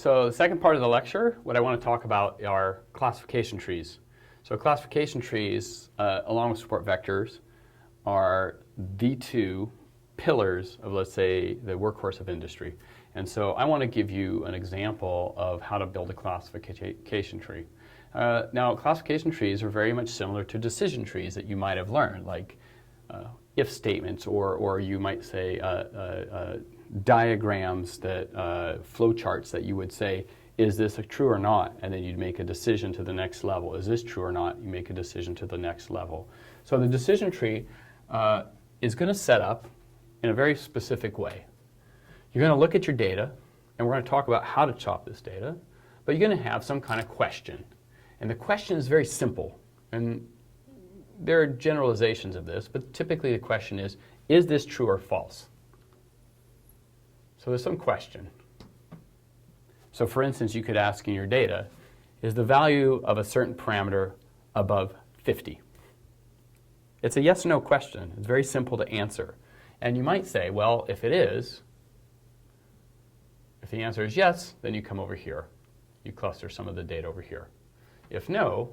so the second part of the lecture, what I want to talk about are classification trees. So classification trees, along with support vectors, are the two pillars of, let's say, the workhorse of industry. And so I want to give you an example of how to build a classification tree. Now, classification trees are very much similar to decision trees that you might have learned, like if statements, or you might say diagrams, that flow charts that you would say, is this true or not? And then you'd make a decision to the next level. Is this true or not? You make a decision to the next level. So the decision tree is going to set up in a very specific way. You're going to look at your data, and we're going to talk about how to chop this data, but you're going to have some kind of question. And the question is very simple. And there are generalizations of this, but typically the question is this true or false? So there's some question. So for instance, you could ask in your data, is the value of a certain parameter above 50? It's a yes/no question. It's very simple to answer. And you might say, well, if it is, if the answer is yes, then you come over here. You cluster some of the data over here. If no,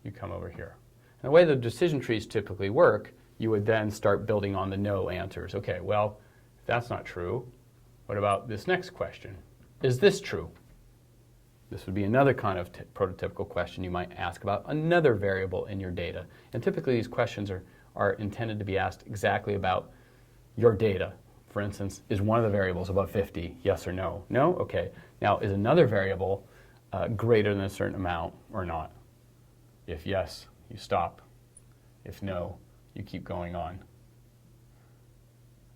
you come over here. And the way the decision trees typically work, you would then start building on the no answers. Okay, well, if that's not true, what about this next question? Is this true? This would be another kind of prototypical question you might ask about another variable in your data. And typically these questions are intended to be asked exactly about your data. For instance, is one of the variables above 50, yes or no? No? Okay. Now, is another variable greater than a certain amount or not? If yes, you stop. If no, you keep going on.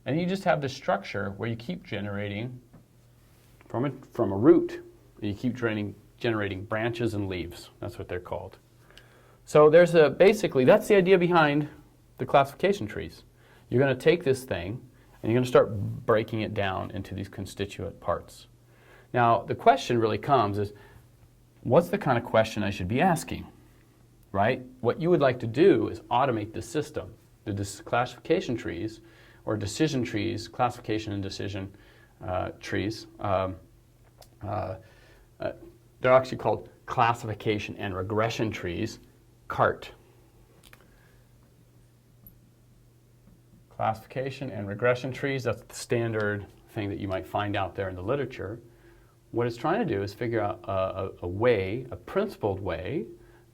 And you just have this structure where you keep generating from a root, and you keep generating branches and leaves. That's what they're called. So there's basically, that's the idea behind the classification trees. You're going to take this thing, and you're going to start breaking it down into these constituent parts. Now, the question really comes is, what's the kind of question I should be asking, right? What you would like to do is automate the system. The classification trees, or decision trees, classification and decision trees, they're actually called classification and regression trees, CART. Classification and regression trees, that's the standard thing that you might find out there in the literature. What it's trying to do is figure out a principled way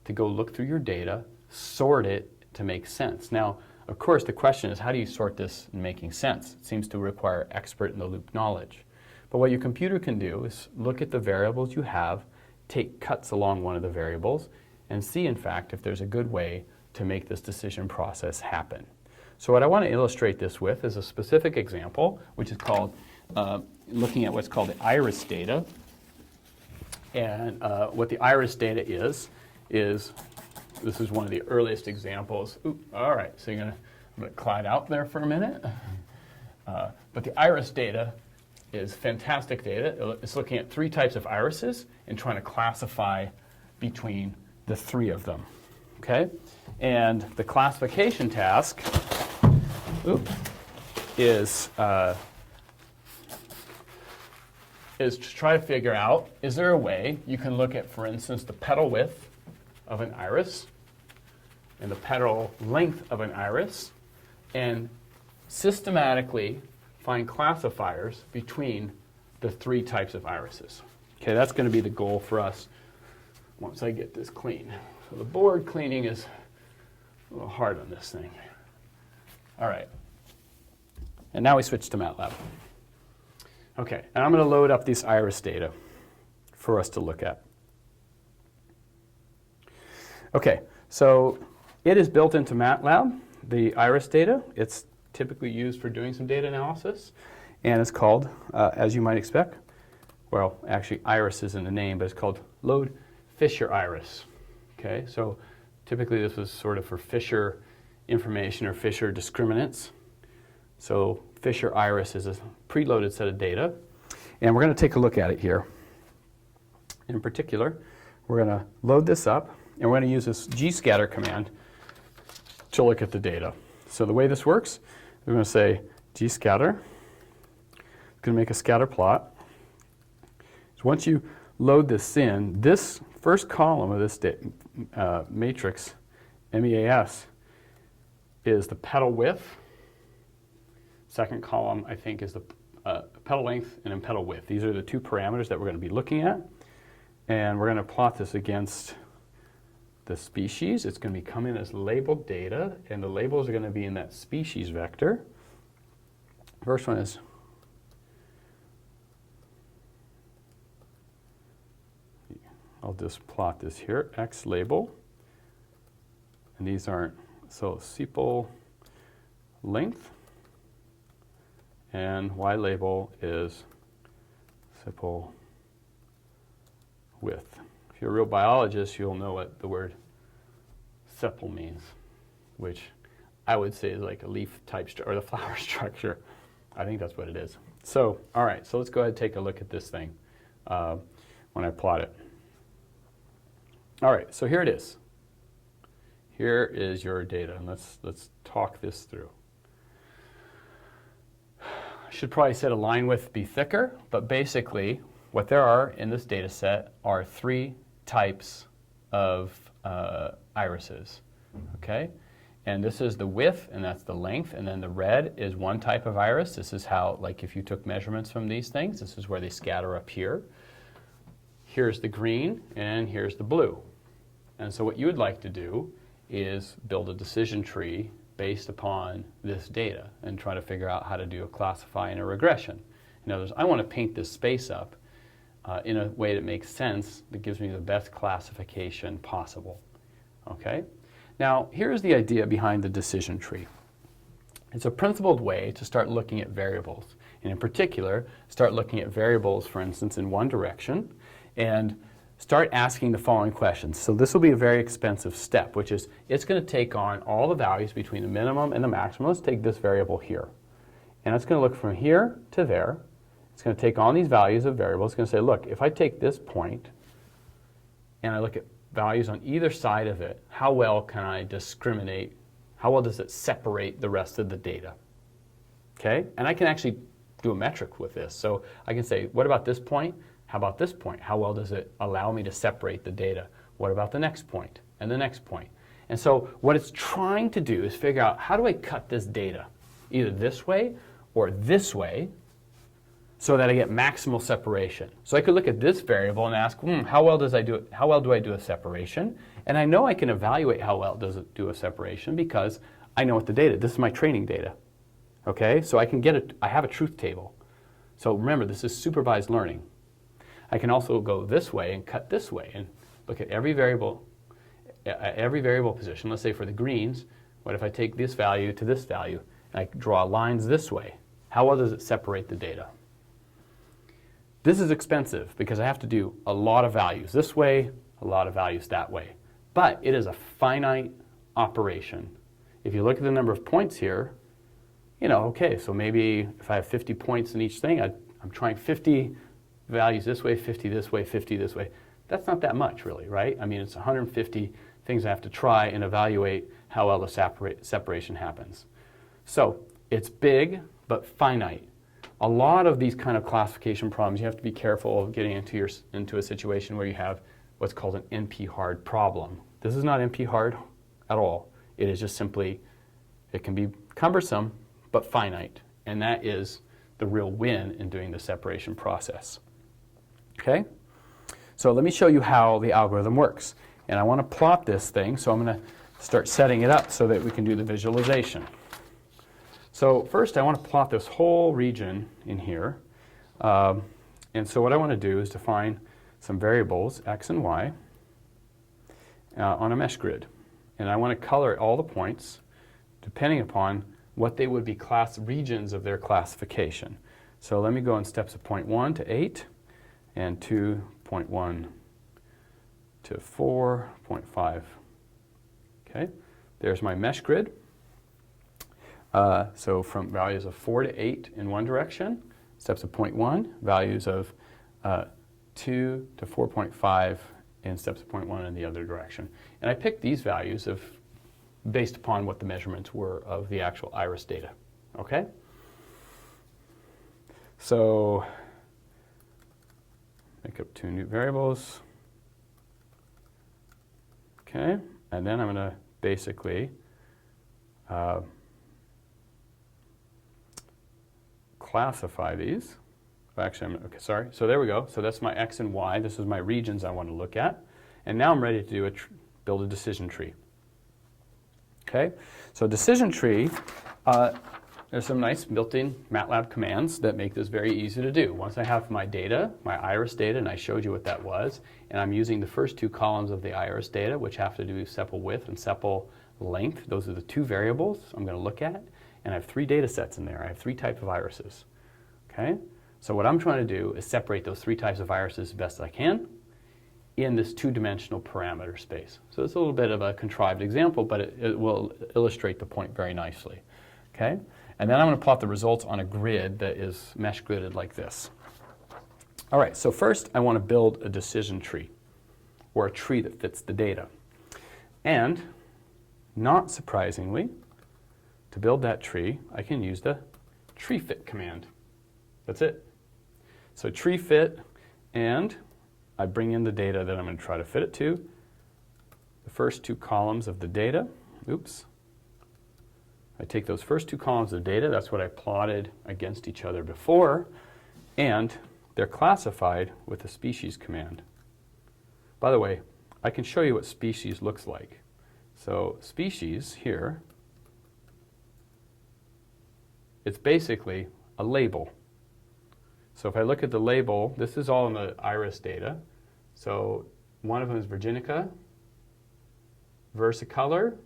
to go look through your data, sort it to make sense. Now, of course, the question is, how do you sort this in making sense? It seems to require expert-in-the-loop knowledge. But what your computer can do is look at the variables you have, take cuts along one of the variables, and see, in fact, if there's a good way to make this decision process happen. So what I want to illustrate this with is a specific example, which is called looking at what's called the iris data. And what the iris data is this is one of the earliest examples. Ooh, all right, so I'm going to glide out there for a minute. But the iris data is fantastic data. It's looking at 3 types of irises and trying to classify between the 3 of them. Okay? And the classification task is to try to figure out, is there a way you can look at, for instance, the petal width of an iris and the petal length of an iris and systematically find classifiers between the 3 types of irises. Okay, that's going to be the goal for us once I get this clean. So the board cleaning is a little hard on this thing. All right. And now we switch to MATLAB. Okay, and I'm going to load up these iris data for us to look at. Okay, so it is built into MATLAB, the iris data. It's typically used for doing some data analysis, and it's called, as you might expect, well, actually iris is in the name, but it's called load Fisher iris. Okay, so typically this was sort of for Fisher information or Fisher discriminants. So Fisher iris is a preloaded set of data, and we're going to take a look at it here. In particular, we're going to load this up, and we're going to use this gscatter command to look at the data. So the way this works, we're going to say gscatter. It's going to make a scatter plot. So once you load this in, this first column of this matrix, MEAS, is the petal width. Second column, I think, is the petal length and then petal width. These are the two parameters that we're going to be looking at. And we're going to plot this against the species. It's going to be coming as labeled data, and the labels are going to be in that species vector. First one is I'll just plot this here, X label. And these aren't, so sepal length, and Y label is sepal width. If you're a real biologist, you'll know what the word sepal means, which I would say is like a leaf type, or the flower structure. I think that's what it is. So, all right, so let's go ahead and take a look at this thing when I plot it. All right, so here it is. Here is your data, and let's talk this through. I should probably set a line width be thicker, but basically what there are in this data set are three types of irises, okay? And this is the width, and that's the length, and then the red is one type of iris. This is how, like if you took measurements from these things, this is where they scatter up here. Here's the green, and here's the blue. And so what you would like to do is build a decision tree based upon this data and try to figure out how to do a classify and a regression. In other words, I want to paint this space up in a way that makes sense, that gives me the best classification possible. Okay? Now, here's the idea behind the decision tree. It's a principled way to start looking at variables, and in particular, start looking at variables, for instance, in one direction, and start asking the following questions. So this will be a very expensive step, which is it's going to take on all the values between the minimum and the maximum. Let's take this variable here. And it's going to look from here to there. It's going to take on these values of variables. It's going to say, look, if I take this point and I look at values on either side of it, how well can I discriminate? How well does it separate the rest of the data? Okay? And I can actually do a metric with this. So I can say, what about this point? How about this point? How well does it allow me to separate the data? What about the next point and the next point? And so what it's trying to do is figure out, how do I cut this data? Either this way or this way, so that I get maximal separation. So I could look at this variable and ask, how well do I do a separation? And I know I can evaluate how well does it do a separation because I know what the data, this is my training data. Okay, so I can I have a truth table. So remember, this is supervised learning. I can also go this way and cut this way and look at every variable position. Let's say for the greens, what if I take this value to this value and I draw lines this way? How well does it separate the data? This is expensive because I have to do a lot of values this way, a lot of values that way. But it is a finite operation. If you look at the number of points here, okay, so maybe if I have 50 points in each thing, I'm trying 50 values this way, 50 this way, 50 this way. That's not that much really, right? I mean, it's 150 things I have to try and evaluate how well the separation happens. So it's big, but finite. A lot of these kind of classification problems, you have to be careful of getting into a situation where you have what's called an NP-hard problem. This is not NP-hard at all. It is just simply, it can be cumbersome, but finite. And that is the real win in doing the separation process. Okay? So let me show you how the algorithm works. And I want to plot this thing, so I'm going to start setting it up so that we can do the visualization. So first I want to plot this whole region in here. And so what I want to do is define some variables, x and y, on a mesh grid. And I want to color all the points depending upon what they would be regions of their classification. So let me go in steps of 0.1 to 8 and 2.1 to 4.5. Okay, there's my mesh grid. So from values of 4 to 8 in one direction, steps of 0.1, values of 2 to 4.5 in steps of 0.1 in the other direction. And I picked these values based upon what the measurements were of the actual iris data. Okay? make up two new variables. Okay, and then I'm going to basically classify these. Actually, okay, sorry. So there we go. So that's my X and Y. This is my regions I want to look at. And now I'm ready to do build a decision tree. Okay, so decision tree, there's some nice built-in MATLAB commands that make this very easy to do. Once I have my data, my iris data, and I showed you what that was, and I'm using the first two columns of the iris data, which have to do sepal width and sepal length. Those are the two variables I'm going to look at. And I have three data sets in there. I have three types of irises. Okay? So what I'm trying to do is separate those three types of irises as best I can in this two-dimensional parameter space. So it's a little bit of a contrived example, but it will illustrate the point very nicely. Okay? And then I'm going to plot the results on a grid that is mesh gridded like this. All right, so first I want to build a decision tree, or a tree that fits the data. And not surprisingly, to build that tree, I can use the tree fit command. That's it. So tree fit, and I bring in the data that I'm going to try to fit it to. The first two columns of the data. Oops. I take those first two columns of data, that's what I plotted against each other before, and they're classified with the species command. By the way, I can show you what species looks like. So species here, it's basically a label. So if I look at the label, this is all in the iris data. So one of them is Virginica, Versicolor,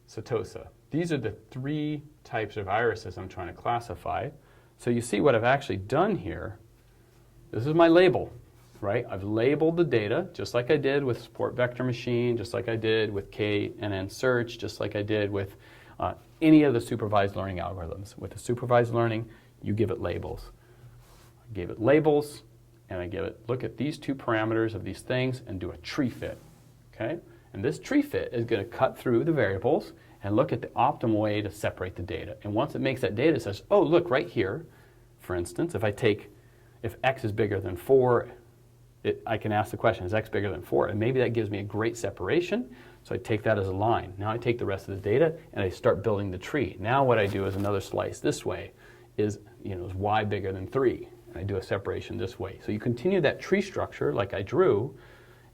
Setosa. These are the three types of irises I'm trying to classify. So you see what I've actually done here. This is my label, right? I've labeled the data just like I did with support vector machine, just like I did with KNN search, just like I did with any of the supervised learning algorithms. With the supervised learning, you give it labels. I gave it labels, and I give it, look at these two parameters of these things and do a tree fit, okay? And this tree fit is going to cut through the variables and look at the optimal way to separate the data. And once it makes that data, it says, oh, look, right here, for instance, if x is bigger than 4, I can ask the question, is x bigger than 4? And maybe that gives me a great separation, so I take that as a line. Now I take the rest of the data and I start building the tree. Now what I do is another slice this way is y bigger than 3? And I do a separation this way. So you continue that tree structure like I drew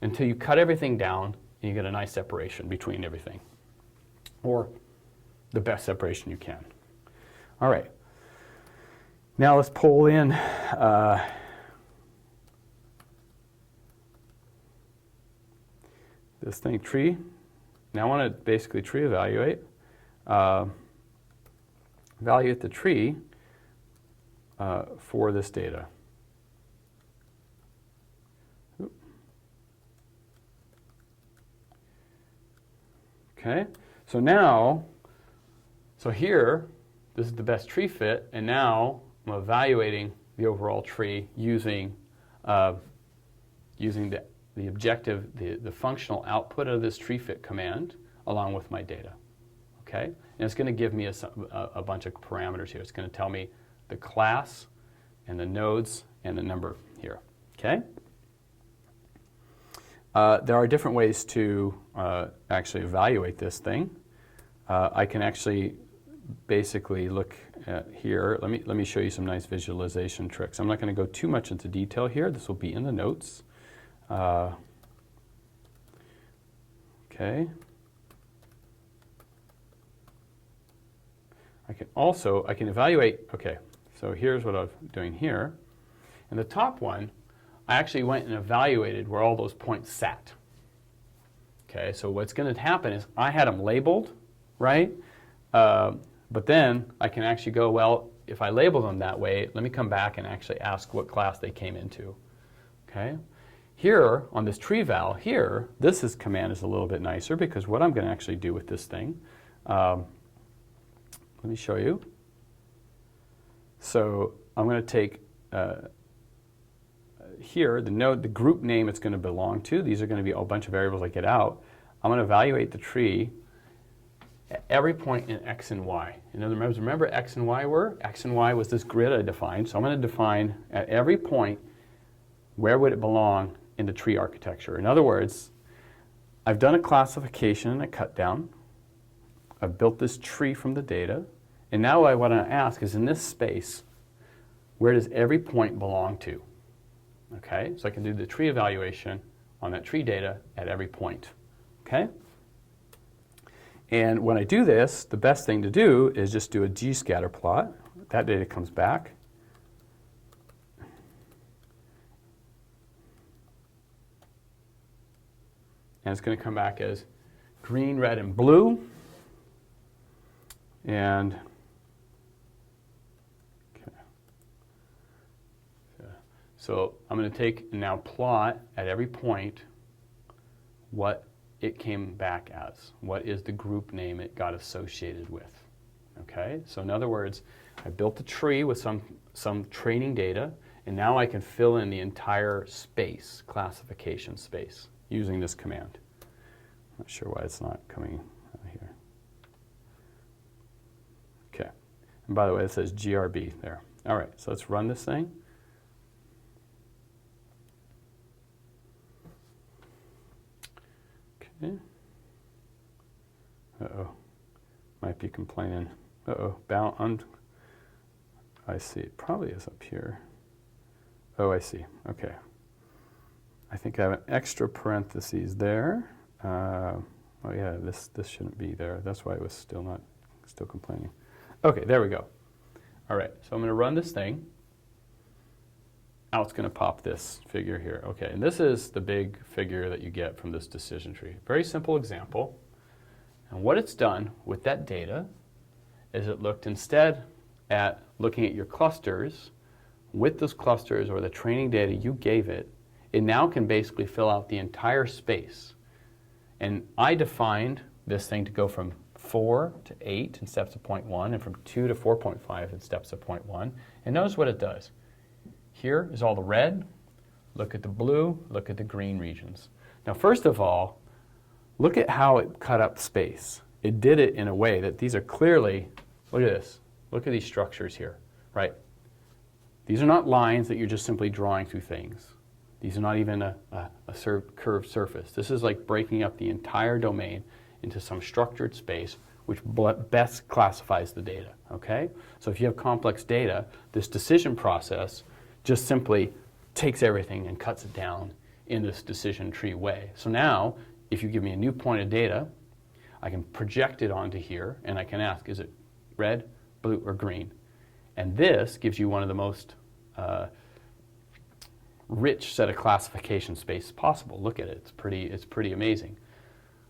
until you cut everything down and you get a nice separation between everything, or the best separation you can. All right. Now let's pull in this thing, tree. Now I want to basically tree evaluate. Evaluate the tree for this data. Okay, so now, here, this is the best tree fit, and now I'm evaluating the overall tree using the objective, the functional output of this tree fit command along with my data. Okay, and it's going to give me a bunch of parameters here. It's going to tell me the class and the nodes and the number here. Okay. There are different ways to actually evaluate this thing. I can actually basically look at here. Let me show you some nice visualization tricks. I'm not going to go too much into detail here. This will be in the notes. Okay. I can evaluate, okay, so here's what I'm doing here. In the top one, I actually went and evaluated where all those points sat. Okay, so what's going to happen is I had them labeled, right? But then I can actually go, well, if I label them that way, let me come back and actually ask what class they came into. Okay, here on this tree val here, this command is a little bit nicer because what I'm going to actually do with this thing, let me show you. So I'm going to take here, the node, the group name it's going to belong to. These are going to be a bunch of variables I get out. I'm going to evaluate the tree at every point in x and y. In other words, remember x and y were? X and y was this grid I defined. So I'm going to define at every point where would it belong in the tree architecture? In other words, I've done a classification and a cut down. I've built this tree from the data. And now what I want to ask is, in this space, where does every point belong to? Okay, so I can do the tree evaluation on that tree data at every point. Okay? And when I do this, the best thing to do is just do a G-scatter plot. That data comes back. And it's going to come back as green, red, and blue. And okay. So I'm going to take and now plot at every point what it came back as. What is the group name it got associated with? Okay, so in other words, I built a tree with some training data, and now I can fill in the entire space, classification space, using this command. I'm not sure why it's not coming out here. Okay, and by the way, it says GRB there. All right, so let's run this thing. Okay. Uh-oh, might be complaining. Uh-oh, bound. I see, it probably is up here. Oh, I see, okay. I think I have an extra parentheses there. Oh yeah, this shouldn't be there. That's why it was still complaining. Okay, there we go. All right, so I'm going to run this thing. Now it's going to pop this figure here. Okay, and this is the big figure that you get from this decision tree. Very simple example. And what it's done with that data is it looked instead at looking at your clusters. With those clusters or the training data you gave it, it now can basically fill out the entire space. And I defined this thing to go from 4 to 8 in steps of 0.1 and from 2 to 4.5 in steps of 0.1. And notice what it does. Here is all the red. Look at the blue. Look at the green regions. Now, first of all, look at how it cut up space. It did it in a way that these are clearly, look at this. Look at these structures here, right? These are not lines that you're just simply drawing through things. These are not even a curved surface. This is like breaking up the entire domain into some structured space which best classifies the data, okay? So if you have complex data, this decision process just simply takes everything and cuts it down in this decision tree way. So now, if you give me a new point of data, I can project it onto here, and I can ask, is it red, blue, or green? And this gives you one of the most rich set of classification space possible. Look at it, it's pretty amazing.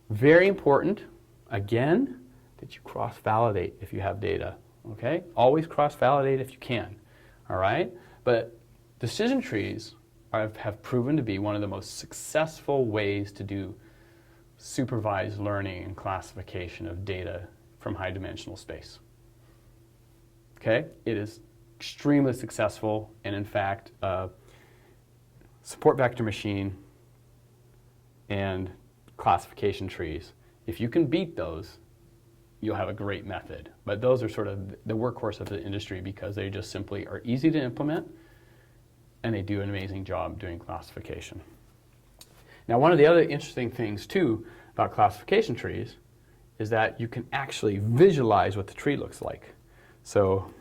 Very important, again, that you cross-validate if you have data, okay? Always cross-validate if you can, all right? But decision trees have proven to be one of the most successful ways to do supervised learning and classification of data from high-dimensional space. Okay, it is extremely successful, and in fact, support vector machine and classification trees, if you can beat those, you'll have a great method. But those are sort of the workhorse of the industry because they just simply are easy to implement, and they do an amazing job doing classification. Now, one of the other interesting things, too, about classification trees is that you can actually visualize what the tree looks like. So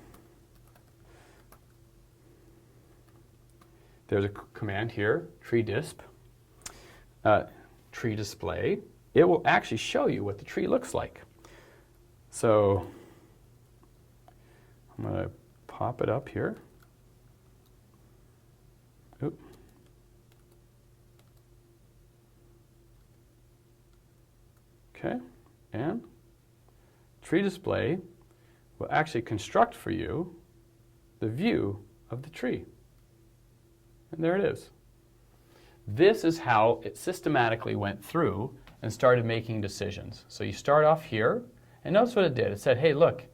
there's a command here, tree disp, tree display. It will actually show you what the tree looks like. So I'm going to pop it up here. Oop. Okay, and tree display will actually construct for you the view of the tree. And there it is. This is how it systematically went through and started making decisions. So you start off here, and notice what it did. It said, hey, look,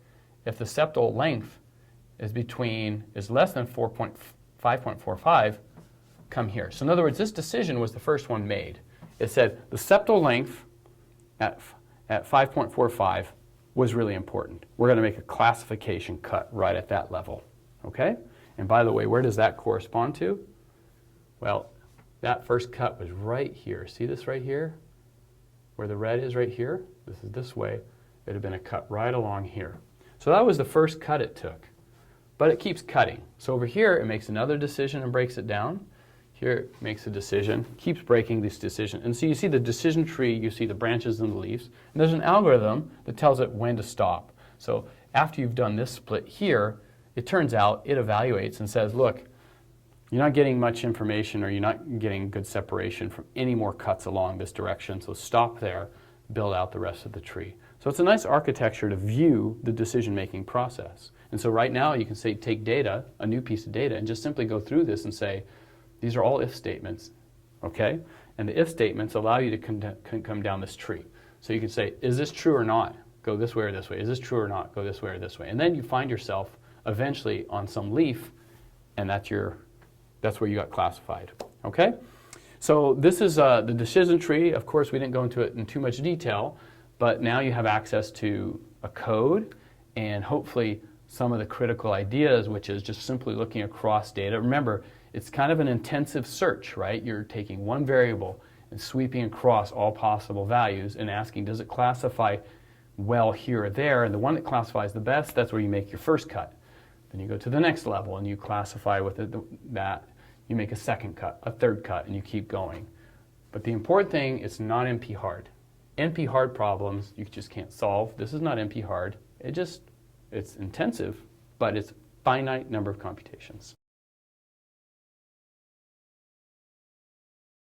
if the septal length is less than 5.45, come here. So in other words, this decision was the first one made. It said the septal length at 5.45 was really important. We're going to make a classification cut right at that level, okay? And by the way, where does that correspond to? Well, that first cut was right here. See this right here? Where the red is right here? This is this way. It would have been a cut right along here. So that was the first cut it took. But it keeps cutting. So over here, it makes another decision and breaks it down. Here it makes a decision, keeps breaking this decision. And so you see the decision tree, you see the branches and the leaves. And there's an algorithm that tells it when to stop. So after you've done this split here, it turns out it evaluates and says, look, you're not getting much information or you're not getting good separation from any more cuts along this direction. So stop there, build out the rest of the tree. So it's a nice architecture to view the decision-making process. And so right now you can say take data, a new piece of data, and just simply go through this and say, these are all if statements, okay? And the if statements allow you to come down this tree. So you can say, is this true or not? Go this way or this way. Is this true or not? Go this way or this way. And then you find yourself eventually on some leaf, and that's where you got classified, okay? So this is the decision tree. Of course, we didn't go into it in too much detail, but now you have access to a code and hopefully some of the critical ideas, which is just simply looking across data. Remember, it's kind of an intensive search, right? You're taking one variable and sweeping across all possible values and asking, does it classify well here or there? And the one that classifies the best, that's where you make your first cut. Then you go to the next level and you classify with that. You make a second cut, a third cut, and you keep going. But the important thing, it's not NP hard. NP hard problems you just can't solve. This is not NP hard. It's intensive, but it's finite number of computations.